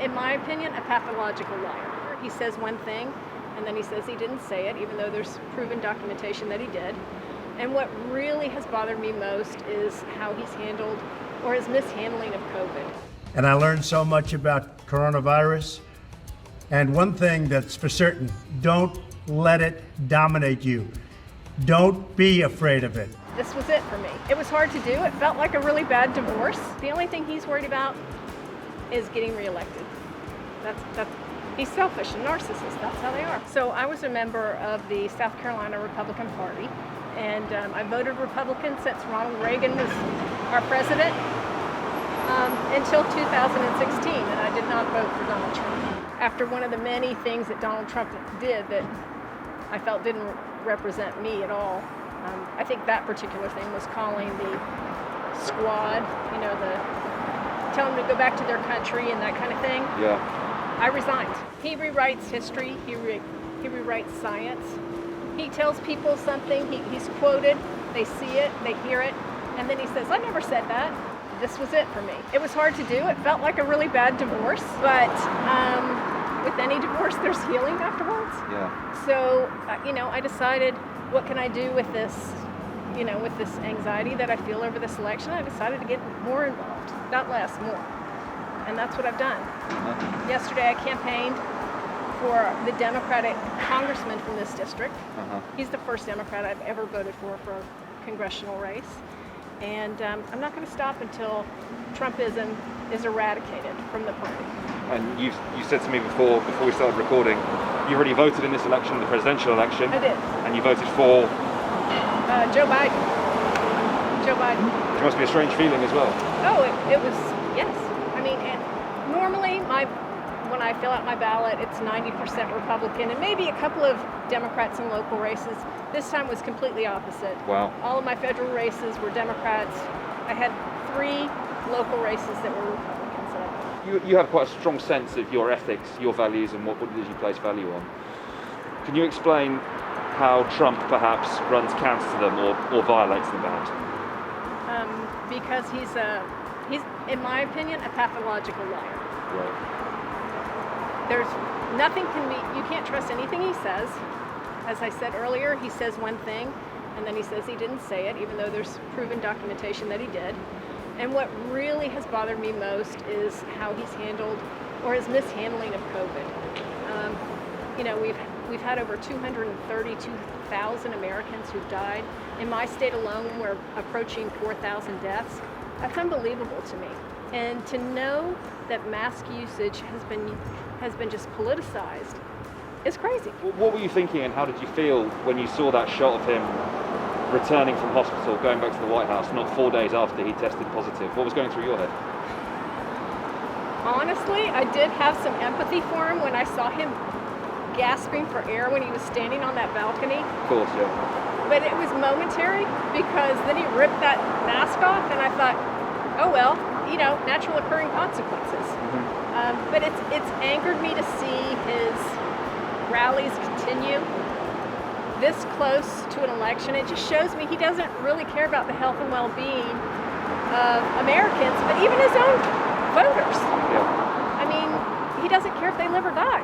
in my opinion, a pathological liar. He says one thing, and then he says he didn't say it, even though there's proven documentation that he did. And what really has bothered me most is how he's handled, or his mishandling of COVID. And I learned so much about coronavirus. And one thing that's for certain, don't let it dominate you. Don't be afraid of it. This was it for me. It was hard to do. It felt like a really bad divorce. The only thing he's worried about is getting reelected. He's selfish and narcissist. That's how they are. So I was a member of the South Carolina Republican Party, and I voted Republican since Ronald Regan was our president until 2016, and I did not vote for Donald Trump. After one of the many things that Donald Trump did that I felt didn't represent me at all, I think that particular thing was calling the squad, tell them to go back to their country and that kind of thing. Yeah. I resigned. He rewrites history, he rewrites science. He tells people something, he's quoted, they see it, they hear it, and then he says, I never said that. This was it for me. It was hard to do. It felt like a really bad divorce, but with any divorce, there's healing afterwards. Yeah. So, I decided, what can I do with this, with this anxiety that I feel over this election? I decided to get more involved, not less, more. And that's what I've done. Uh-huh. Yesterday, I campaigned for the Democratic congressman from this district. Uh-huh. He's the first Democrat I've ever voted for a congressional race. And I'm not going to stop until Trumpism is eradicated from the party. And you said to me before we started recording, you already voted in this election, the presidential election. I did. And you voted for? Joe Biden. Joe Biden. Which must be a strange feeling as well. Oh, it was, yes. I mean, normally when I fill out my ballot, it's 90% Republican and maybe a couple of Democrats in local races. This time was completely opposite. Wow. All of my federal races were Democrats. I had 3 local races that were Republicans. You have quite a strong sense of your ethics, your values, and what it is you place value on. Can you explain how Trump perhaps runs counter to them or violates them perhaps? Because he's, in my opinion, a pathological liar. Right. There's nothing you can't trust anything he says. As I said earlier, he says one thing, and then he says he didn't say it, even though there's proven documentation that he did. And what really has bothered me most is how he's handled, or his mishandling of COVID. We've had over 232,000 Americans who've died. In my state alone, we're approaching 4,000 deaths. That's unbelievable to me. And to know that mask usage has been just politicized is crazy. What were you thinking, and how did you feel when you saw that shot of him returning from hospital, going back to the White House, not 4 days after he tested positive? What was going through your head? Honestly, I did have some empathy for him when I saw him gasping for air when he was standing on that balcony. Of course, yeah. But it was momentary, because then he ripped that mask off, and I thought, oh well, natural occurring consequences. Mm-hmm. But it's angered me to see his rallies continue this close to an election. It just shows me he doesn't really care about the health and well-being of Americans, but even his own voters. Yeah. I mean, he doesn't care if they live or die.